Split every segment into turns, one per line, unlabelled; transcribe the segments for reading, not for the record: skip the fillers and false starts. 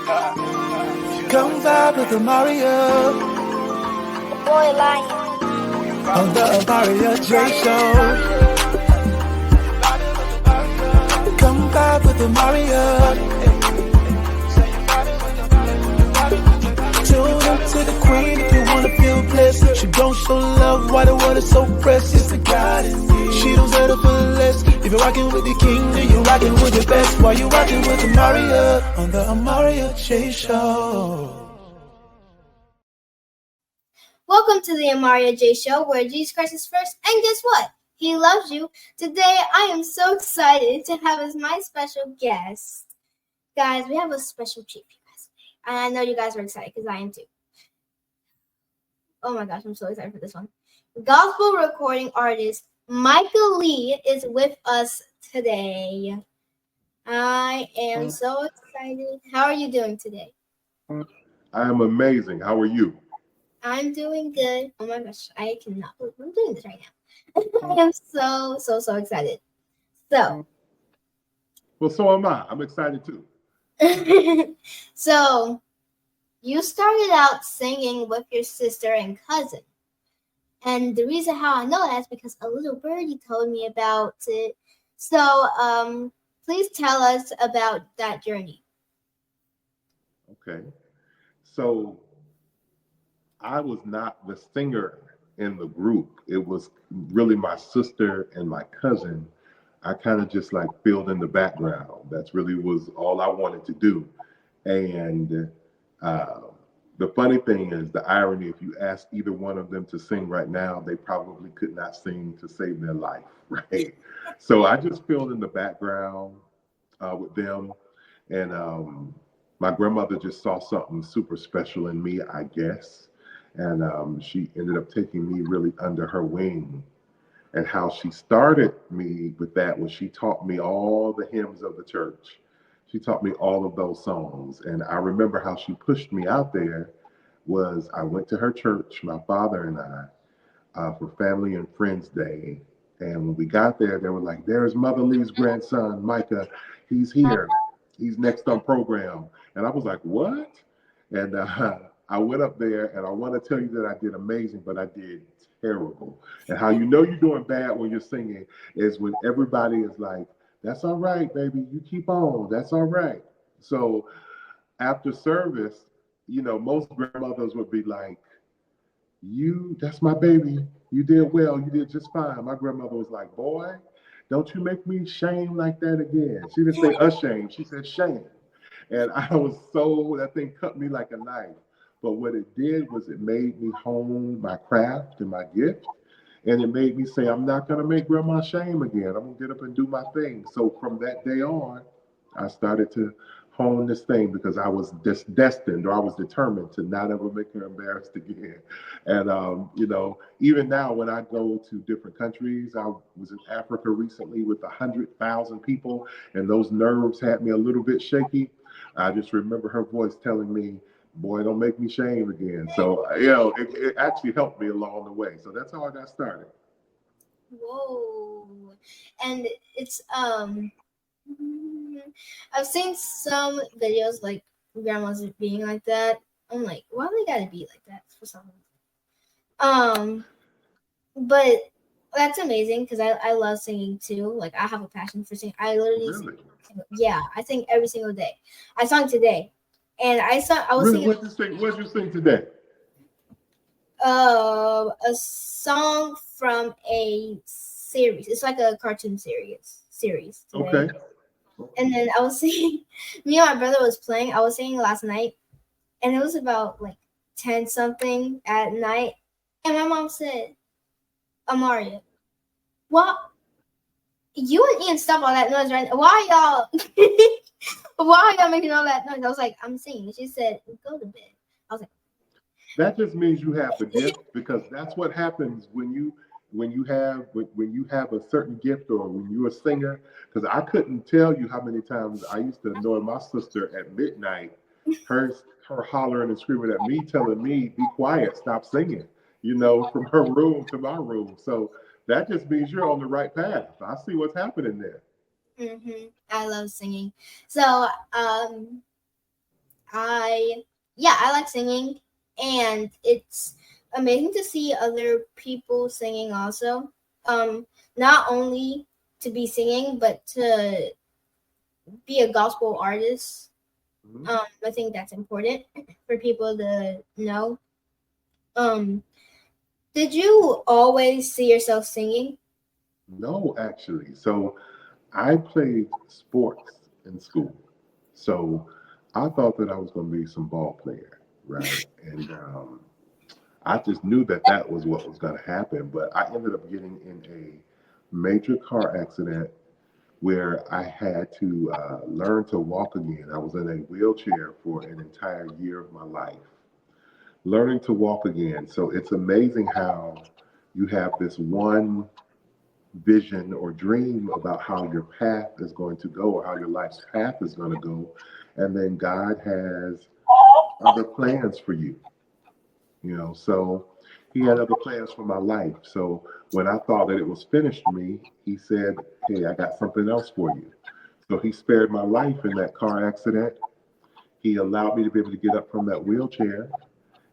Come vibe with Amaryah.
Boy Lion.
On the Amaryah J Show. Come vibe with Amaryah. Tune into the queen if you wanna feel blessed. She don't show love, why the world is so precious. The God in me. She don't settle for less. If you're rocking with the king, then you're rocking with the best. Why you rocking with Amaryah? On the Amaryah J Show.
Welcome to the Amaryah J Show, where Jesus Christ is first, and guess what? He loves you. Today, I am so excited to have as my special guest. Guys, we have a special treat for you guys today, and I know you guys are excited because I am too. Oh my gosh, I'm so excited for this one. Gospel recording artist Micah Lee is with us today. I am so excited. How are you doing today?
I am amazing. How are you?
I'm doing good. Oh my gosh, I cannot believe I'm doing this right now. I am so excited. So,
Well, so am I. I'm excited too.
so you started out singing with your sister and cousin. And the reason how I know that is because a little birdie told me about it. So, please tell us about that journey.
Okay. So I was not the singer in the group. It was really my sister and my cousin. I kind of just like filled in the background. That's really was all I wanted to do. And the funny thing is, the irony, if you ask either one of them to sing right now, they probably could not sing to save their life, right? So I just filled in the background with them. And my grandmother just saw something super special in me, I guess. And she ended up taking me really under her wing. And how she started me with that was she taught me all the hymns of the church. She taught me all of those songs. And I remember how she pushed me out there was I went to her church, my father and I, for Family and Friends Day. And when we got there, they were like, there's Mother Lee's grandson, Micah. He's here. He's next on program. And I was like, what? And I went up there, and I want to tell you that I did amazing, but I did terrible. And how you know you're doing bad when you're singing is when everybody is like, that's all right, baby. You keep on. That's all right. So after service, you know, most grandmothers would be like, that's my baby. You did well. You did just fine. My grandmother was like, boy, don't you make me shame like that again. She didn't say ashamed. She said shame. And that thing cut me like a knife. But what it did was it made me hone my craft and my gift. And it made me say, I'm not going to make grandma shame again. I'm going to get up and do my thing. So from that day on, I started to hone this thing because I was destined, or I was determined to not ever make her embarrassed again. And, you know, even now when I go to different countries, I was in Africa recently with 100,000 people, and those nerves had me a little bit shaky. I just remember her voice telling me, boy, don't make me shame again. So, you know, it actually helped me along the way. So that's how I got started.
Whoa. And it's I've seen some videos like grandmas being like that. I'm like, why do they gotta be like that for some reason? But that's amazing because I love singing too. Like I have a passion for singing. I literally sing, I sing every single day. I sang today. And I was
singing. What did you sing today?
A song from a series. It's like a cartoon series today.
Okay.
And then I was singing, me and my brother was playing. I was singing last night, and it was about like 10 something at night. And my mom said, Amaryah, what? You and Ian stop all that noise right now. Why are y'all making all that noise? I was like, I'm singing. She said, go to bed. I was like,
that just means you have the gift, because that's what happens when you have a certain gift, or when you're a singer. Because I couldn't tell you how many times I used to annoy my sister at midnight, her hollering and screaming at me, telling me, be quiet, stop singing, you know, from her room to my room. So that just means you're on the right path. I see what's happening there.
I love singing. So I like singing, and it's amazing to see other people singing also. Not only to be singing, but to be a gospel artist.
Mhm.
I think that's important for people to know. Um, did you always see yourself singing?
No, actually. So I played sports in school. So I thought that I was going to be some ball player, right? And I just knew that that was what was going to happen. But I ended up getting in a major car accident where I had to learn to walk again. I was in a wheelchair for an entire year of my life, learning to walk again. So it's amazing how you have this one vision or dream about how your path is going to go or how your life's path is going to go. And then God has other plans for you, you know. So he had other plans for my life. So when I thought that it was finished for me, he said, "Hey, I got something else for you." So he spared my life in that car accident. He allowed me to be able to get up from that wheelchair,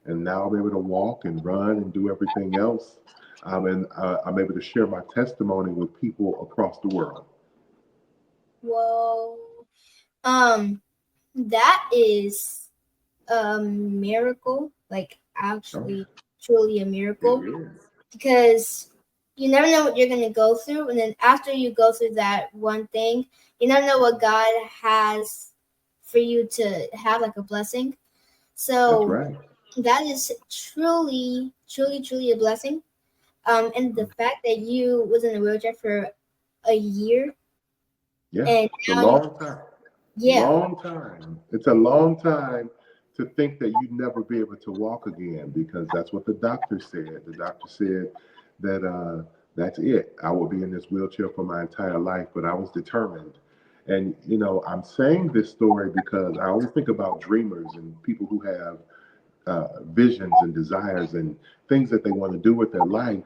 and now I'm able to walk and run and do everything else. And I'm able to share my testimony with people across the world.
Whoa. Um, that is a miracle. Like
Oh,
actually, truly a
it
miracle
is.
because you never know what you're gonna go through, and then after you go through that one thing, you never know what God has for you to have like a blessing.
That's
So
right.
that is truly, truly, truly a blessing. And the fact that you was in a wheelchair for a year
Yeah,
and
it's a
now you,
long time.
yeah.
Long time. It's a long time to think that you'd never be able to walk again because that's what the doctor said. The doctor said that that's it. I will be in this wheelchair for my entire life, but I was determined. And, you know, I'm saying this story because I always think about dreamers and people who have visions and desires and things that they want to do with their life.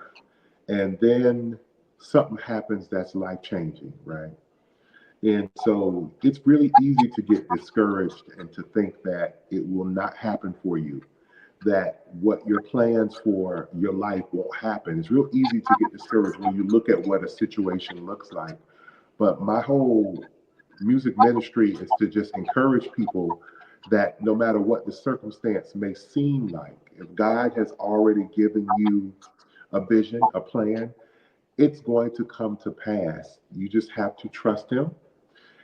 And then something happens that's life changing, right? And so it's really easy to get discouraged and to think that it will not happen for you, that what your plans for your life won't happen. It's real easy to get discouraged when you look at what a situation looks like. But my whole music ministry is to just encourage people that no matter what the circumstance may seem like, if God has already given you a vision, a plan, it's going to come to pass. You just have to trust Him.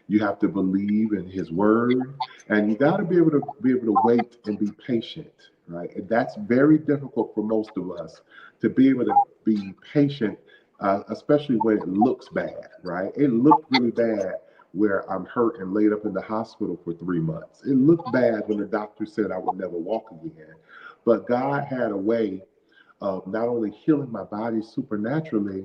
You have to believe in His word, and you got to be able to wait and be patient, right? And that's very difficult for most of us to be able to be patient, especially when it looks bad, right? It looked really bad where I'm hurt and laid up in the hospital for 3 months. It looked bad when the doctor said I would never walk again, but God had a way of not only healing my body supernaturally,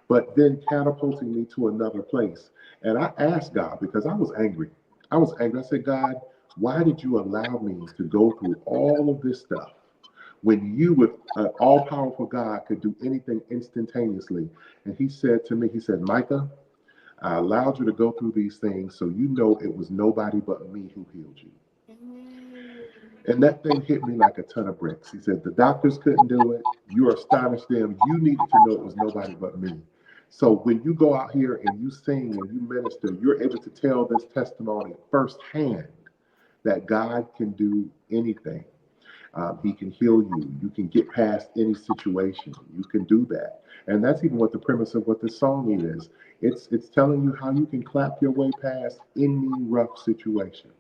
but then catapulting me to another place. And I asked God because I was angry. I was angry. I said, God, why did you allow me to go through all of this stuff when you, with an all powerful God, could do anything instantaneously? And He said to me, He said, Micah, I allowed you to go through these things so you know it was nobody but me who healed you.
Mm.
And that thing hit me like a ton of bricks. He said, the doctors couldn't do it. You astonished them. You needed to know it was nobody but me. So when you go out here and you sing and you minister, you're able to tell this testimony firsthand that God can do anything. He can heal you. You can get past any situation. You can do that. And that's even what the premise of what the song is. It's telling you how you can clap your way past any rough situation.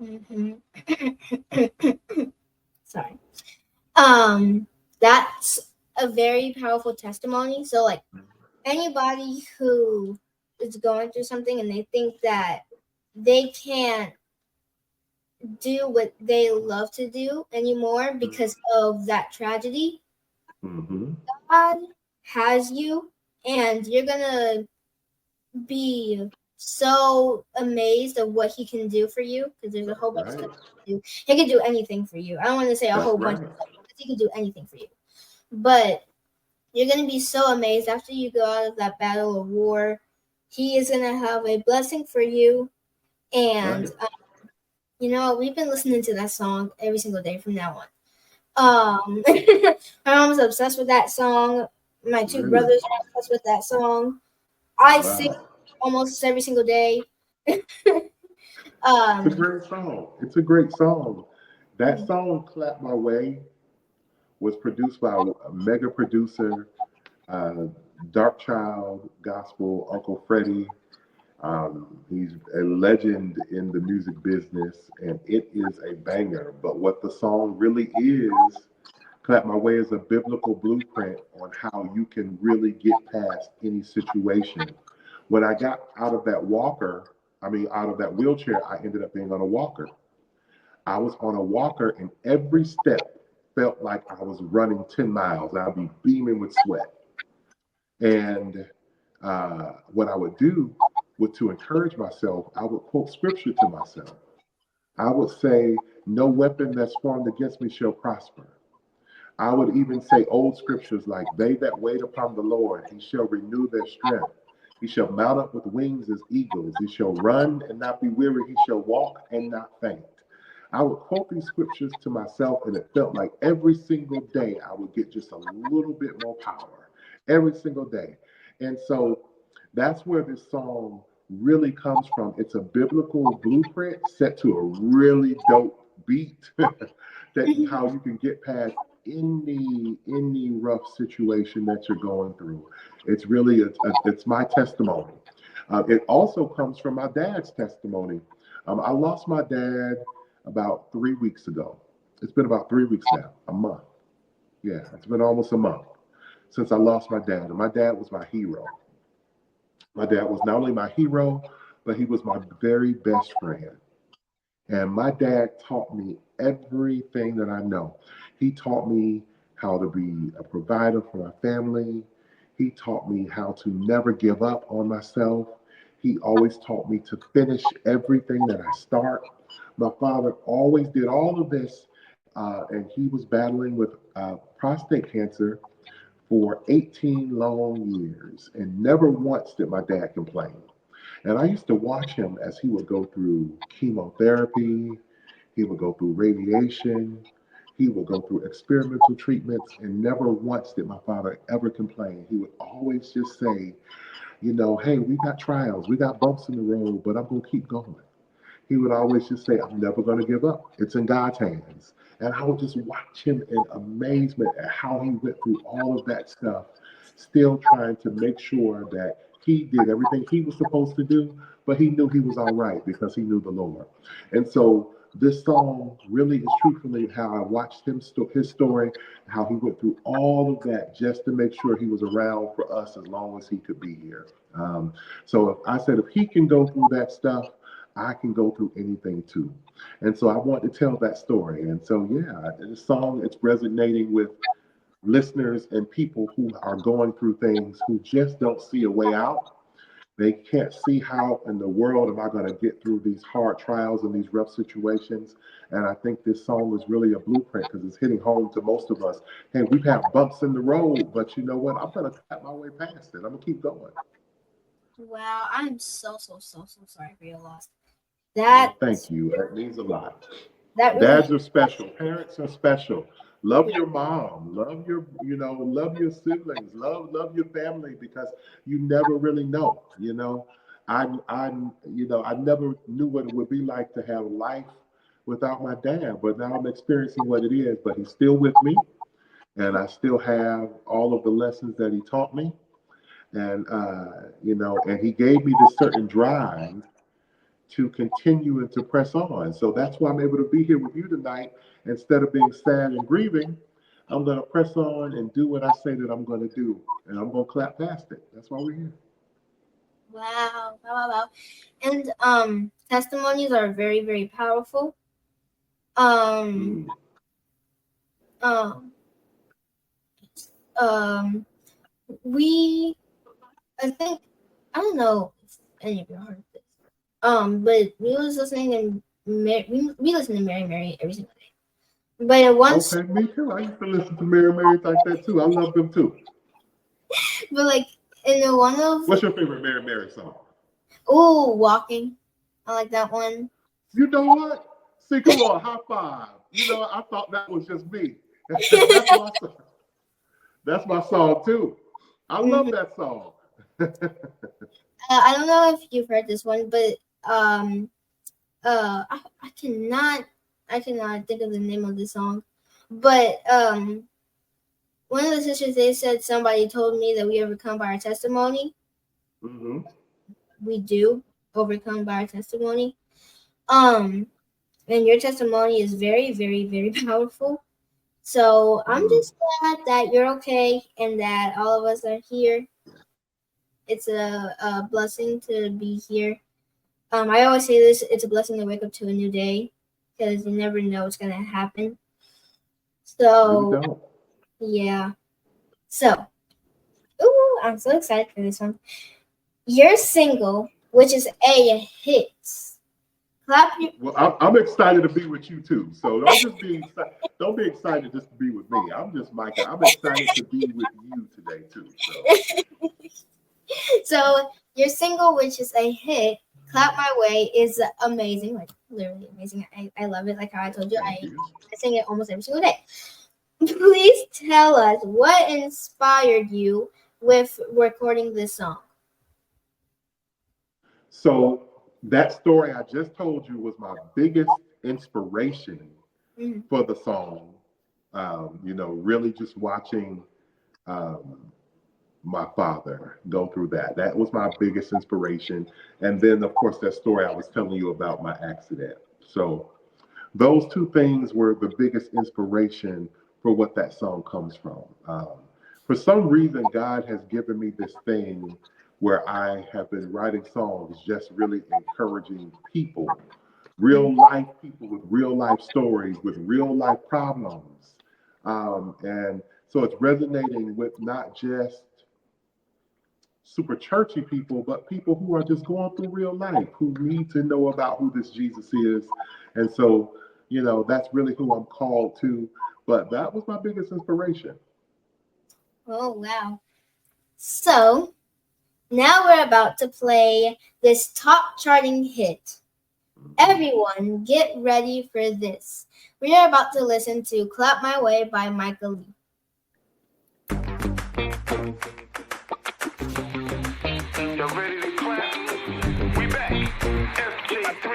Mhm. Sorry. Um, that's a very powerful testimony. So, like anybody who is going through something and they think that they can't do what they love to do anymore because of that tragedy,
Mm-hmm.
God has you, and you're gonna be so amazed of what He can do for you because there's a
That's
whole bunch of
right.
stuff He can do. He can do anything for you. I don't want to say a
That's
whole bunch of
right.
stuff because He can do anything for you. But you're going to be so amazed after you go out of that battle of war. He is going to have a blessing for you. And
Right.
You know, we've been listening to that song every single day from now on. My mom's obsessed with that song. My two
Really?
brothers are obsessed with that song. I sing
Wow.
almost every single day.
It's a
um,
great song. It's a great song. That song, Clap My Way, was produced by a mega producer, uh, Dark Child Gospel, Uncle Freddie. He's a legend in the music business, and it is a banger. But what the song really is, Clap My Way, is a biblical blueprint on how you can really get past any situation. When I got out of that out of that wheelchair, I ended up being on a walker. I was on a walker, and every step felt like I was running 10 miles. I'd be beaming with sweat. And what I would do was to encourage myself, I would quote scripture to myself. I would say, no weapon that's formed against me shall prosper. I would even say old scriptures like, they that wait upon the Lord, he shall renew their strength. He shall mount up with wings as eagles. He shall run and not be weary. He shall walk and not faint. I would quote these scriptures to myself, and it felt like every single day I would get just a little bit more power. Every single day. And so that's where this song really comes from. It's a biblical blueprint set to a really dope beat how you can get past any rough situation that you're going through. It's really it's my testimony. It also comes from my dad's testimony. I lost my dad about 3 weeks ago. It's been about 3 weeks now, a month. Yeah, it's been almost a month since I lost my dad. And my dad was my hero. My dad was not only my hero, but he was my very best friend. And my dad taught me everything that I know. He taught me how to be a provider for my family. He taught me how to never give up on myself. He always taught me to finish everything that I start. My father always did all of this, and he was battling with prostate cancer for 18 long years, and never once did my dad complain. And I used to watch him as he would go through chemotherapy, he would go through radiation, he would go through experimental treatments, and never once did my father ever complain. He would always just say, hey, we got trials, we got bumps in the road, but I'm going to keep going. He would always just say, I'm never going to give up. It's in God's hands. And I would just watch him in amazement at how he went through all of that stuff, still trying to make sure that he did everything he was supposed to do, but he knew he was all right because he knew the Lord. And so this song really is truthfully how I watched his story, how he went through all of that just to make sure he was around for us as long as he could be here. So if I said, if he can go through that stuff, I can go through anything too. And so I want to tell that story. And so, yeah, the song, it's resonating with listeners and people who are going through things, who just don't see a way out. They can't see how in the world am I going to get through these hard trials and these rough situations. And I think this song is really a blueprint because it's hitting home to most of us. Hey, we've had bumps in the road, but you know what? I'm going to cut my way past it. I'm going to keep going.
wow, I'm so sorry for your loss.
Well,
That
thank you. That means a lot.
that really
Dads are special. Parents are special. Love your mom. Love your siblings. Love your family because you never really know. I never knew what it would be like to have life without my dad, but now I'm experiencing what it is. But he's still with me, and I still have all of the lessons that he taught me, and he gave me this certain drive to continue and to press on. So that's why I'm able to be here with you tonight. Instead of being sad and grieving, I'm going to press on and do what I say that I'm going to do. And I'm going to clap past it. That's why we're here.
wow. And testimonies are very, very powerful. Um
Mm.
um um we I think I don't know if any of you heard this. But we was listening and we listen to Mary every single day. But once
Okay, me too. I used to listen to Mary Marys like that too. I love them too.
but like in the one of
What's your favorite Mary song?
walking. I like that one.
You know what? See, come on, high five. You know, I thought that was just me. That's my song too. I love that song.
I don't know if you've heard this one, but I cannot think of the name of the song. But one of the sisters, they said somebody told me that we overcome by our testimony.
Mm-hmm.
We do overcome by our testimony. And your testimony is very, very, very powerful. So I'm just glad that you're okay and that all of us are here. It's a blessing to be here. I always say this, it's a blessing to wake up to a new day because you never know what's going to happen. So, yeah. So, I'm so excited for this one. Your single, which is a hit.
Well, I'm excited to be with you too. So don't be excited just to be with me. I'm just Micah. I'm excited to be with you today too.
So your single, which is a hit, "Clap My Way," is amazing. Like literally amazing. I love it. Like how I told you, I sing it almost every single day. Please tell us what inspired you with recording this song.
So that story I just told you was my biggest inspiration for the song. Really just watching my father go through that. That was my biggest inspiration. And then, of course, that story I was telling you about my accident. So those two things were the biggest inspiration for what that song comes from. For some reason, God has given me this thing where I have been writing songs just really encouraging people, real life people with real life stories, with real life problems. And so it's resonating with not just super churchy people, but people who are just going through real life, who need to know about who this Jesus is. And so, that's really who I'm called to. But that was my biggest inspiration.
Oh, wow. So now we're about to play this top charting hit. Everyone, get ready for this. We are about to listen to "Clap My Way" by Micah Lee.
Y'all ready to clap? We back. FJ3,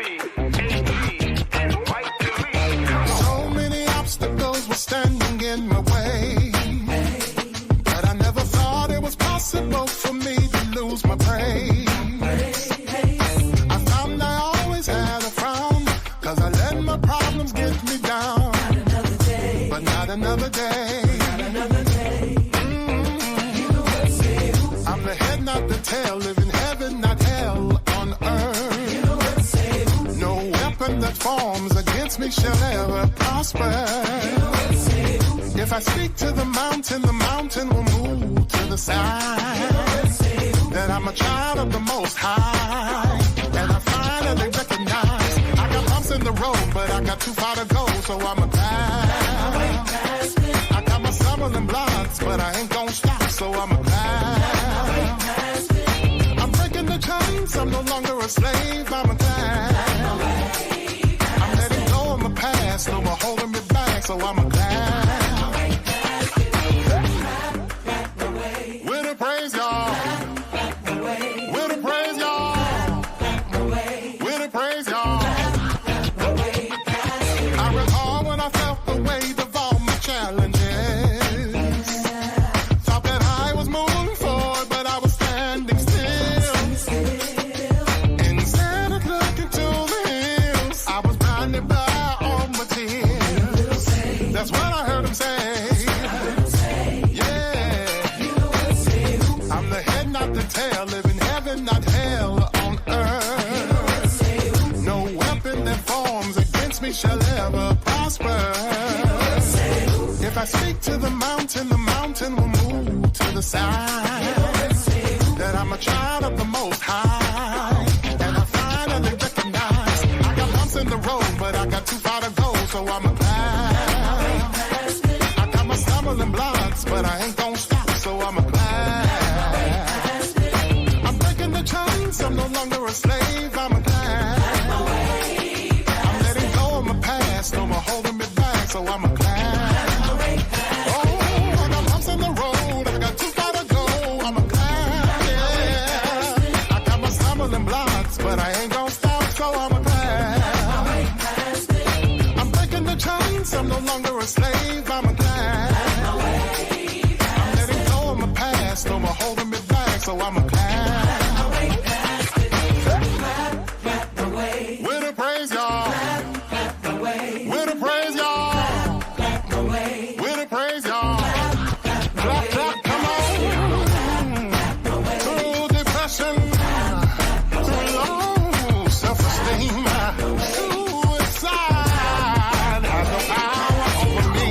AG, and Micah Lee.
So many obstacles were standing in my way, but I never thought it was possible for me to lose my praise. I found I always had a frown, 'cause I let my problems get me down. But not another day. I'm the head, not the tail, living heaven, not hell on earth. No weapon that forms against me shall ever prosper. If I speak to the mountain will move to the side. That I'm a child of the Most High, and I finally recognize I got bumps in the road, but I got too far to go, so I'm a pass. I got my stumbling blocks, but I ain't gonna stop, so I'm a pass. I'm breaking the chains, I'm no longer a slave, I'm a class. I'm letting go of my past, no more holding me back, so I'm a class. With a praise, y'all. With a praise, y'all. With a praise, y'all. I recall when I felt the weight of all my challenges. Thought that I was moving forward, but I was standing still. Instead of looking to the hills, I was blinded by all my tears. That's what I heard him say. I'm the head, not the tail, living heaven, not hell on earth. No weapon that forms against me shall ever prosper. If I speak to the mountain will move to the side. That I'm a child of the Most High, and I finally recognize I got bumps in the road, but I got too far to go, so I'm a pass. I got my stumbling blocks, but I ain't gonna stop, so I'm a pass. I'm breaking the chains, I'm no longer a slave, I'm a class. I'm letting go of my so I'm a glad. Oh, I got bumps in the road, I got too far to go, I'm a glad. Yeah. I got my stumbling blocks, but I ain't gonna stop, so I'm a glad. I'm breaking the chains, I'm no longer a slave, I'm a glad. I'm letting go of my past, no more holding me back, so I'm a glad. With a praise, y'all. With a praise, y'all. With a praise, y'all. Clap, clap, come on. Through depression, through low self-esteem, suicide has no power over me.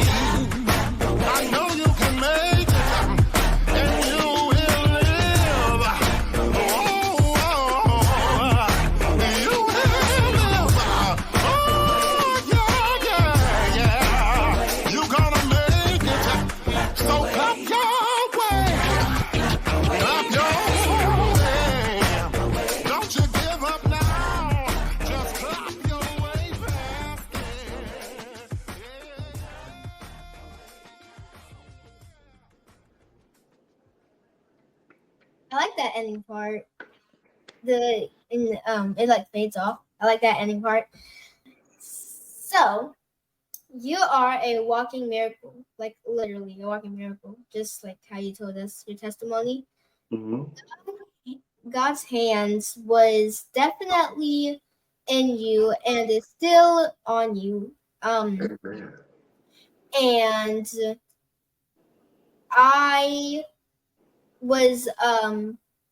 I know you can make it, and you will live. Oh, you will live. Oh, yeah. You gonna make it. So clap your way. Clap your way. Don't you give up now. Just clap your way fast.
I like that ending part. It like fades off. I like that ending part. So you are a walking miracle, like literally a walking miracle, just like how you told us your testimony.
Mm-hmm.
God's hands was definitely in you and is still on you.
Amen.
And I was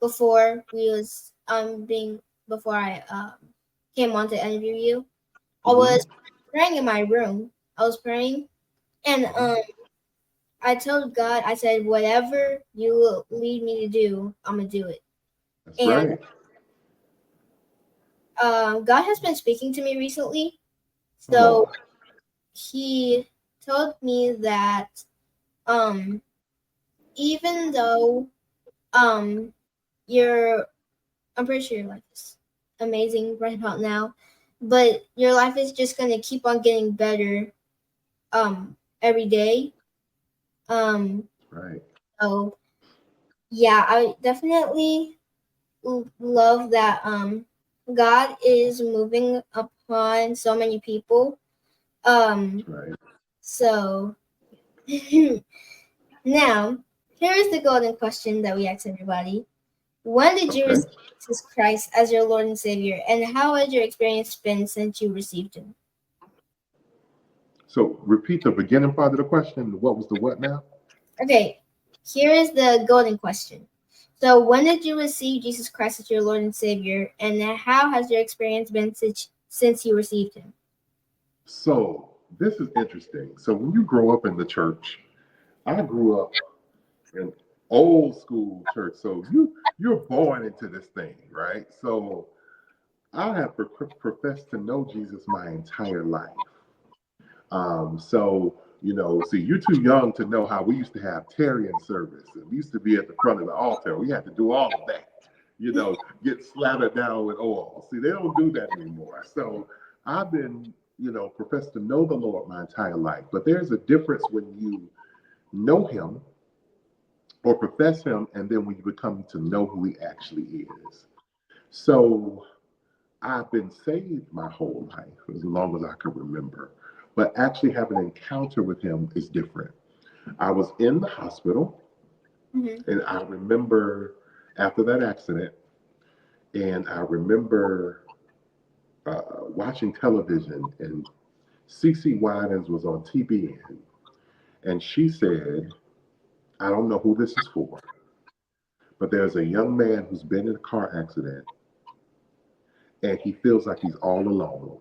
before I came on to interview you, I was praying in my room. I was praying, and I told God, I said, whatever you lead me to do, I'm gonna do it.
That's right.
God has been speaking to me recently, so He told me that even though I'm pretty sure your life is amazing right about now, but your life is just gonna keep on getting better every day.
Right.
So yeah, I definitely love that God is moving upon so many people.
Right.
So now here is the golden question that we ask everybody. When did you receive Jesus Christ as your Lord and Savior, and how has your experience been since you received Him?
So repeat the beginning part of the question. What was the what now?
Okay, here is the golden question. So when did you receive Jesus Christ as your Lord and Savior, and how has your experience been since you received Him?
So this is interesting. So when you grow up in the church, I grew up in old school church. So you're born into this thing, right? So I have professed to know Jesus my entire life. So see, you're too young to know how we used to have Tarian service, and we used to be at the front of the altar. We had to do all of that, get slathered down with oil. See, they don't do that anymore. So I've been, professed to know the Lord my entire life. But there's a difference when you know Him or profess Him, and then when you become to know who He actually is. So I've been saved my whole life, as long as I can remember. But actually having an encounter with Him is different. I was in the hospital, and I remember after that accident, and I remember watching television, and CeCe Winans was on TBN, and she said, I don't know who this is for, but there's a young man who's been in a car accident, and he feels like he's all alone.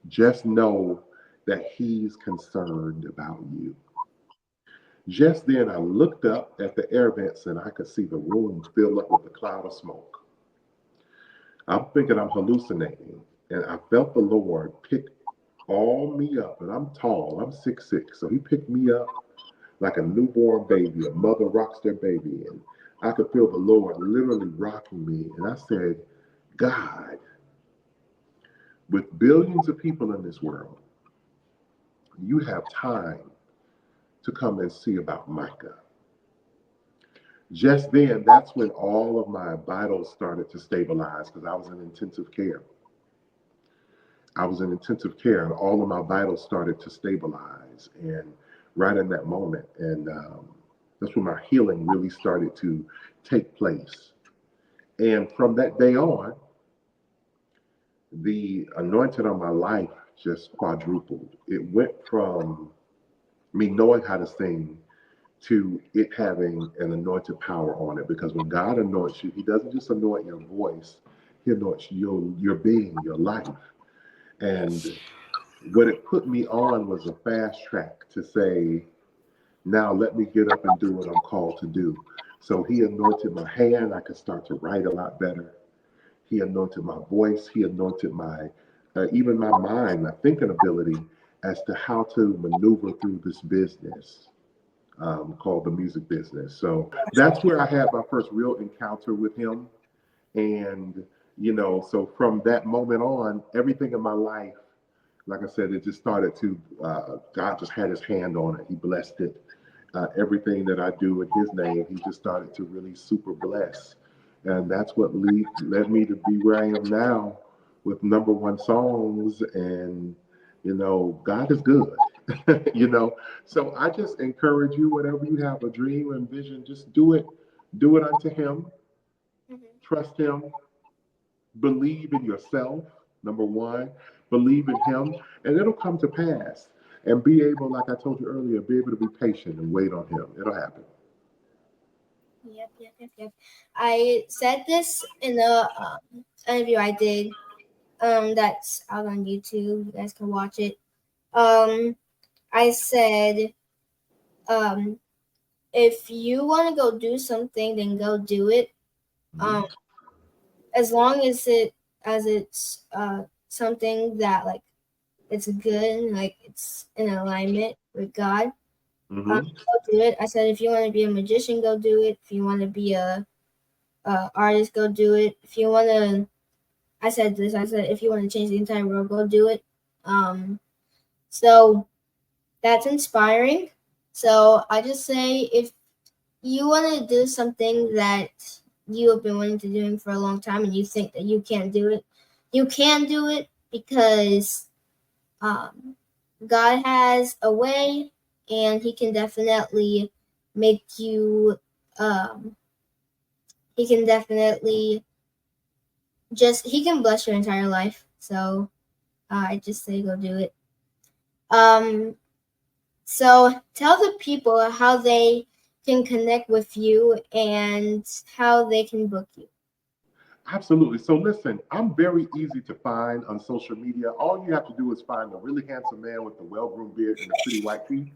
Just know that He's concerned about you. Just then, I looked up at the air vents, and I could see the room fill up with a cloud of smoke. I'm thinking I'm hallucinating, and I felt the Lord pick all me up, and I'm tall, I'm 6'6", so He picked me up like a newborn baby, a mother rocks their baby, and I could feel the Lord literally rocking me, and I said, God, with billions of people in this world, you have time to come and see about Micah. Just then, that's when all of my vitals started to stabilize because I was in intensive care. I was in intensive care, and all of my vitals started to stabilize. And right in that moment, and that's when my healing really started to take place. And from that day on, the anointing on my life just quadrupled. It went from me knowing how to sing to it having an anointed power on it. Because when God anoints you, He doesn't just anoint your voice, He anoints your being, your life. And what it put me on was a fast track to say, now let me get up and do what I'm called to do. So He anointed my hand. I could start to write a lot better. He anointed my voice. He anointed my, even my mind, my thinking ability as to how to maneuver through this business called the music business. So that's where I had my first real encounter with Him. And, so from that moment on, everything in my life, like I said, it just started to, God just had His hand on it. He blessed it. Everything that I do in His name, He just started to really super bless. And that's what led me to be where I am now with number one songs. And, God is good, you know. So I just encourage you, whatever you have a dream and vision, just do it. Do it unto Him.
Mhm.
Trust Him. Believe in yourself, number one. Believe in Him, and it'll come to pass. And be able, like I told you earlier, be able to be patient and wait on Him. It'll happen.
Yep. I said this in a interview I did. That's out on YouTube. You guys can watch it. I said, um, if you want to go do something, then go do it.
Mhm.
Um, as long as it's something that like it's good, like it's in alignment with God.
Mhm.
Go do it. I said, if you want to be a magician, go do it. If you want to be a artist, go do it. If you want to, I said this. I said, if you want to change the entire world, go do it. Um, so that's inspiring. So I just say, if you want to do something that you have been wanting to do for a long time, and you think that you can't do it, you can do it because um, God has a way, and He can definitely make you. Um, he can definitely He can bless your entire life. So I just say go do it. Um, so tell the people how they can connect with you and how they can book you.
Absolutely. So listen, I'm very easy to find on social media. All you have to do is find a really handsome man with a well-groomed beard and a pretty white teeth.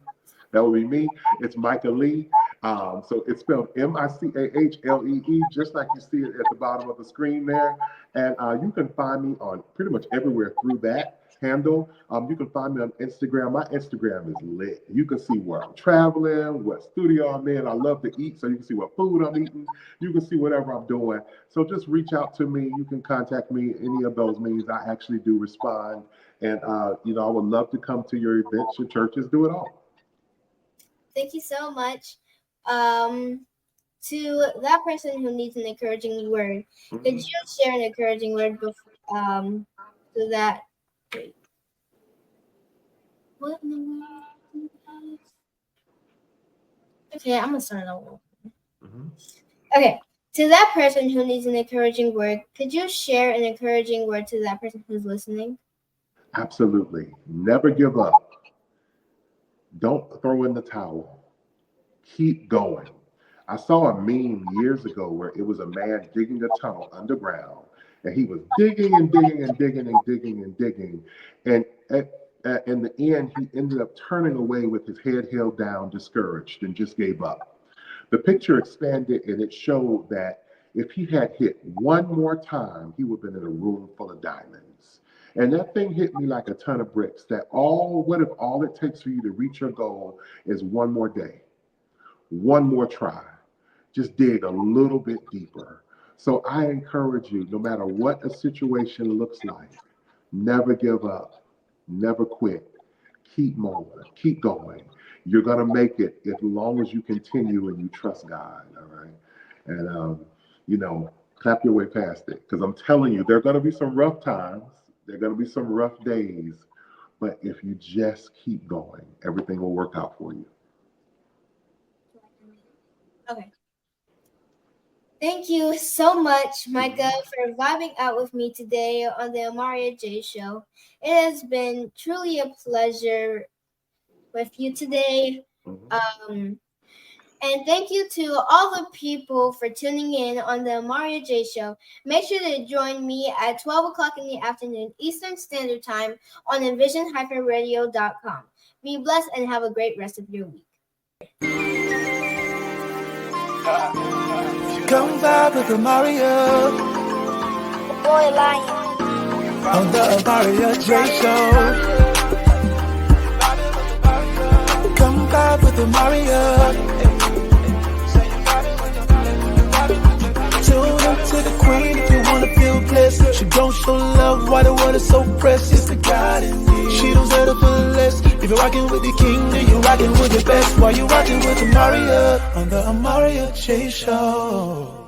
That would be me. It's Micah Lee. So it's spelled Michahle, just like you see it at the bottom of the screen there. And you can find me on pretty much everywhere through that handle. You can find me on Instagram. My Instagram is lit. You can see where I'm traveling, what studio I'm in. I love to eat, so you can see what food I'm eating. You can see whatever I'm doing. So just reach out to me. You can contact me any of those means. I actually do respond. And, I would love to come to your events, your churches, do it all.
Thank you so much. Um, to that person who needs an encouraging word, could
Mhm.
you share an encouraging word before, so that wait, what in the world? Okay, I'm gonna start over.
Mhm.
Okay, to that person who needs an encouraging word, could you share an encouraging word to that person who's listening?
Absolutely. Never give up. Don't throw in the towel. Keep going. I saw a meme years ago where it was a man digging a tunnel underground, and he was digging and digging and digging and digging and digging. And in the end, he ended up turning away with his head held down, discouraged, and just gave up. The picture expanded and it showed that if he had hit one more time, he would have been in a room full of diamonds. And that thing hit me like a ton of bricks. What if all it takes for you to reach your goal is one more day, one more try? Just dig a little bit deeper. So I encourage you, no matter what a situation looks like, never give up, never quit. keep moving, keep going. You're gonna make it as long as you continue and you trust God. All right, and clap your way past it, because I'm telling you, there are gonna be some rough times. There are gonna be some rough days, but if you just keep going, everything will work out for you.
Okay. Thank you so much, Micah, for vibing out with me today on the Amaryah J Show. It has been truly a pleasure with you today. And thank you to all the people for tuning in on the Amaryah J Show. Make sure to join me at 12 o'clock in the afternoon Eastern Standard Time on envision-radio.com. Be blessed and have a great rest of your week.
Come vibe with Amaryah
Boy Lion.
on the Amaryah J Show. Come vibe with Amaryah. Tune up to the queen if you wanna feel blessed. She don't show love, why the world is so precious. The God in me. She don't settle for less. If you're rocking with the king, then you're rocking with the best. While you rocking with Amaryah on the Amaryah J Show.